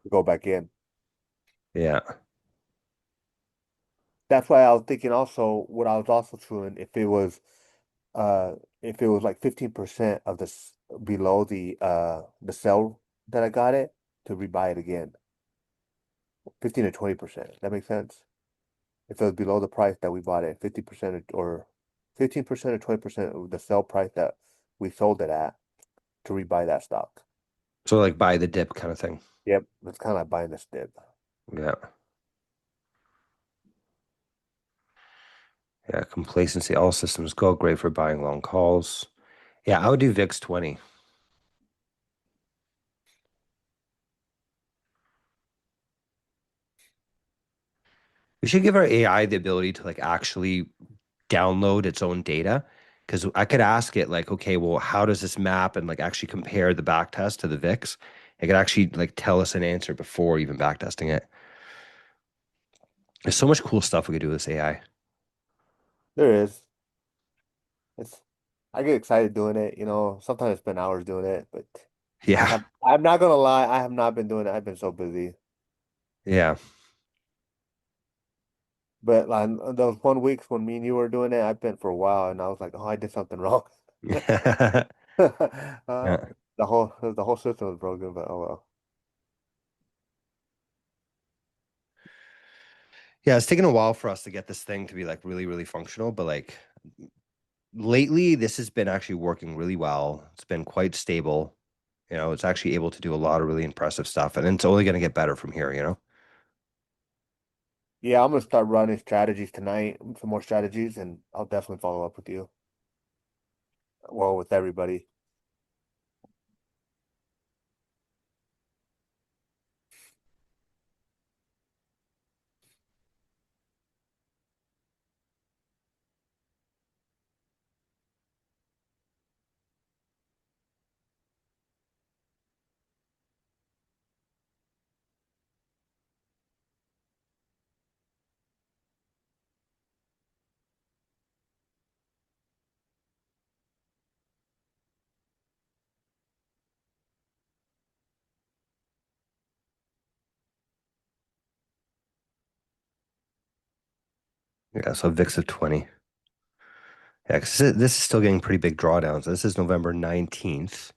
go back in. Yeah. That's why I was thinking also what I was also doing if it was like 15% of this below the sell that I got it to rebuy it again. 15 to 20%. That makes sense. If it was below the price that we bought it, 50% or 15% or 20% of the sell price that we sold it at to rebuy that stock. So like buy the dip kind of thing. Yep, it's kind of like buying this dip. Yeah. Yeah. Complacency, all systems go. Great for buying long calls. Yeah, I would do VIX 20. We should give our AI the ability to like actually download its own data. Because I could ask it like, okay, well, how does this map and like actually compare the back test to the VIX? It could actually like tell us an answer before even back testing it. There's so much cool stuff we could do with this AI. There is. It's I get excited doing it, you know. Sometimes I spend hours doing it, but Yeah. I'm not gonna lie, I have not been doing it. I've been so busy. Yeah. But like those 1 weeks when me and you were doing it, I've been for a while and I was like, oh, I did something wrong. Uh, Yeah. the whole system was broken, but oh well. Yeah, it's taken a while for us to get this thing to be like really, really functional, but like lately this has been actually working really well. It's been quite stable. It's actually able to do a lot of really impressive stuff, and it's only going to get better from here. Yeah, I'm gonna start running strategies tonight, some more strategies, and I'll definitely follow up with you. Well, with everybody. Yeah, so VIX of 20. Yeah, 'cause this is still getting pretty big drawdowns. This is November 19th,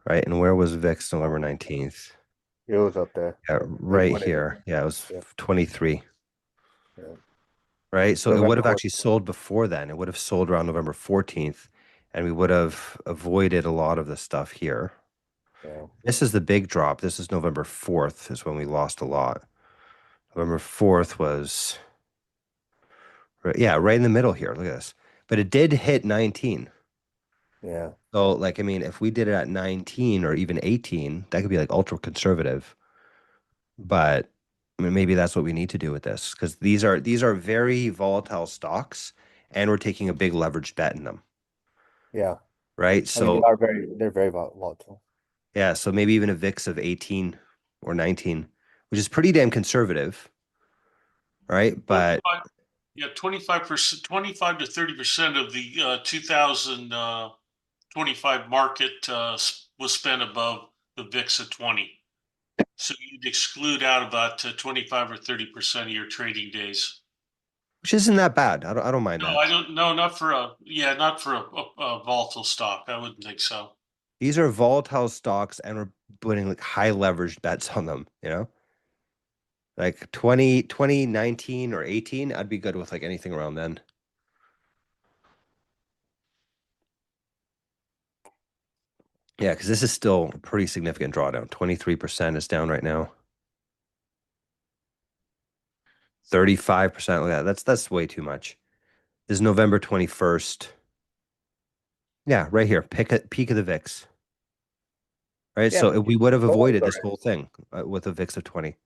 right? And where was VIX November 19th? It was up there. Yeah, It right went in. here. Yeah, it was Yeah, 23, yeah. right? So it would November have was. actually sold before then. It would have sold around November 14th, and we would have avoided a lot of the stuff here. Yeah. This is the big drop. This is November 4th is when we lost a lot. November 4th was, yeah, right in the middle here. Look at this. But it did hit 19. Yeah. So, like, I mean, if we did it at 19 or even 18, that could be like ultra conservative. But I mean, maybe that's what we need to do with this because these are very volatile stocks, and we're taking a big leveraged bet in them, Yeah. right? I mean, So, they're very volatile. yeah, so maybe even a VIX of 18 or 19, which is pretty damn conservative, right? But 25, yeah, 25%, 25 to 30% of the 2025 market was spent above the VIX of 20. So you'd exclude out about 25 or 30% of your trading days. which isn't that bad. I don't mind No, that. I don't. No, not for not for a volatile stock. I wouldn't think so. These are volatile stocks, and we're putting like high leveraged bets on them. Like 2019 or 18, I'd be good with like anything around then. Yeah, because this is still a pretty significant drawdown. 23% is down right now. 35%. Look at that. That's way too much. This is November 21st. Yeah, right here. Peak of the VIX. Right. Yeah, So but we would have closed avoided this already. whole thing with a VIX of 20.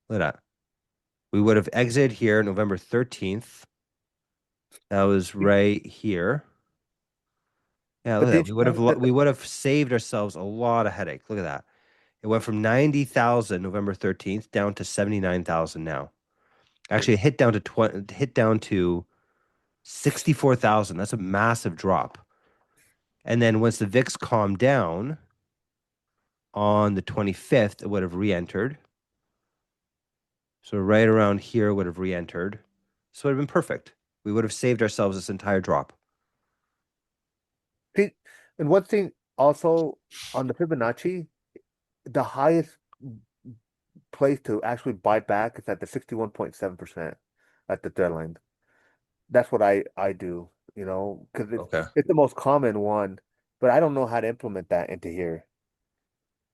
Look at that. We would have exited here November 13th. That was right here. Yeah, look But at that. did We you would have notice that? we would have saved ourselves a lot of headache. Look at that. It went from 90,000 November 13th down to 79,000 now. Actually, it hit down to 64,000. That's a massive drop. And then once the VIX calmed down on the 25th, it would have re-entered. So right around here would have re-entered. So it would have been perfect. We would have saved ourselves this entire drop. See, and one thing also on the Fibonacci, the highest place to actually buy back is at the 61.7% at the deadline. That's what I do, because Okay. it's the most common one, but I don't know how to implement that into here.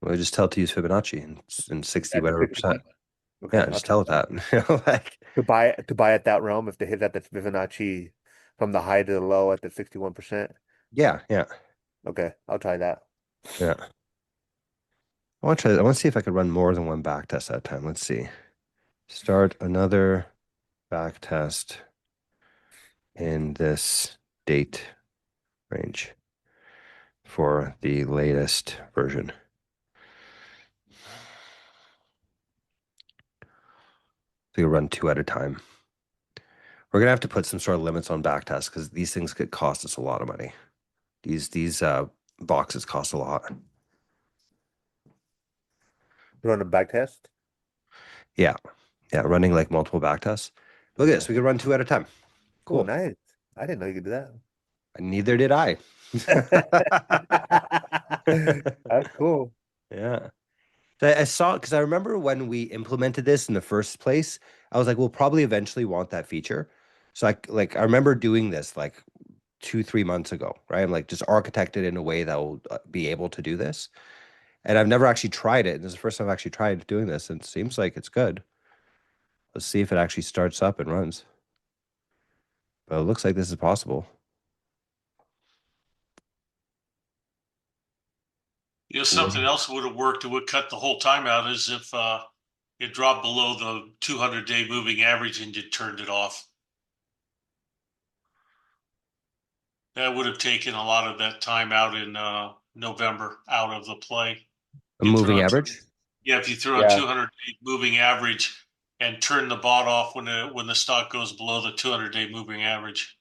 Well, we just tell it to use Fibonacci and 60 At the whatever 61. percent. Okay, Yeah, I'll just try tell it that. that. You know, like To buy at that realm if they hit at the Fibonacci from the high to the low at the 61%. yeah, yeah, Okay, I'll try that. yeah. I want to try. I want to see if I could run more than one back test at a time. Let's see. Start another back test in this date range for the latest version. So you run 2 at a time. We're gonna have to put some sort of limits on back tests because these things could cost us a lot of money. These boxes cost a lot. You run a back test? Yeah, yeah. Running like multiple back tests. Look at this. We could run 2 at a time. Oh, Cool. nice. I didn't know you could do that. Neither did I. That's cool. Yeah. I saw because I remember when we implemented this in the first place, I was like, we'll probably eventually want that feature. So I remember doing this like 2, 3 months ago, right? I'm like just architected in a way that will be able to do this. And I've never actually tried it. And this is the first time I've actually tried doing this, and it seems like it's good. Let's see if it actually starts up and runs. But it looks like this is possible. Something else would have worked. It would cut the whole time out is if it dropped below the 200-day moving average and you turned it off. That would have taken a lot of that time out in November out of the play. A You throw moving a average? if you throw a Yeah. 200-day moving average and turn the bot off when the stock goes below the 200-day moving average.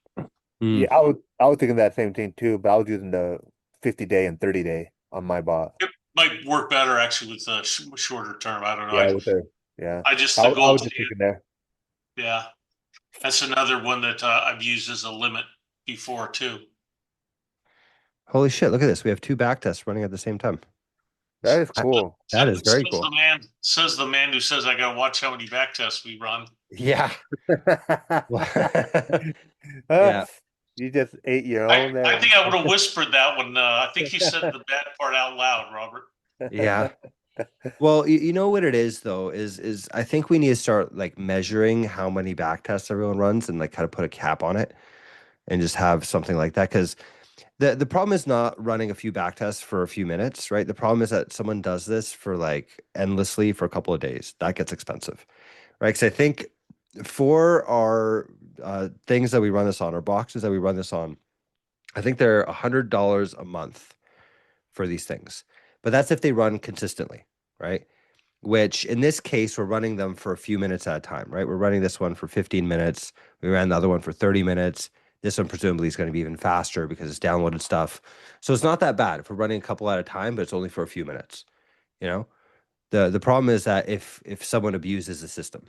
Hmm. Yeah, I was thinking that same thing too, but I was using the 50-day and 30-day on my bot. It might work better actually with the shorter term. I don't know. Yeah, with yeah. I just I, the I goal was to just thinking there. yeah. That's another one that I've used as a limit before too. Holy shit, look at this. We have 2 back tests running at the same time. That is cool. That is very Says cool. says the man who says I gotta watch how many back tests we run. Yeah. Uh, Yeah. you just ate your I, own there. I think I would have whispered that one. I think you said the bad part out loud, Robert. Yeah. Well, you know what it is though, is I think we need to start like measuring how many back tests everyone runs and like kind of put a cap on it and just have something like that. Because the problem is not running a few back tests for a few minutes, right? The problem is that someone does this for like endlessly for a couple of days. That gets expensive, right? Because I think for our things that we run this on, our boxes that we run this on, I think they're $100 a month for these things. But that's if they run consistently, right? Which in this case, we're running them for a few minutes at a time, right? We're running this one for 15 minutes. We ran the other one for 30 minutes. This one presumably is going to be even faster because it's downloaded stuff. So it's not that bad if we're running a couple at a time, but it's only for a few minutes. You know, the problem is that if someone abuses the system,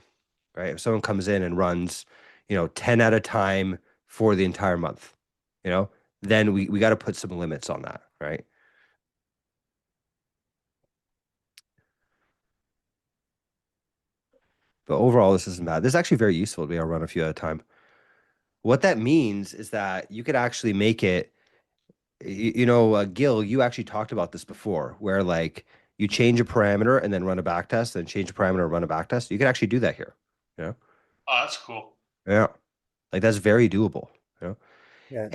right? If someone comes in and runs, 10 at a time for the entire month, then we got to put some limits on that, right? But overall, this isn't bad. This is actually very useful to be able to run a few at a time. What that means is that you could actually make it, Gil, you actually talked about this before, where like you change a parameter and then run a back test, then change a parameter and run a back test. You could actually do that here. Yeah. Oh, that's cool. Yeah. Like that's very doable. You know? Yeah.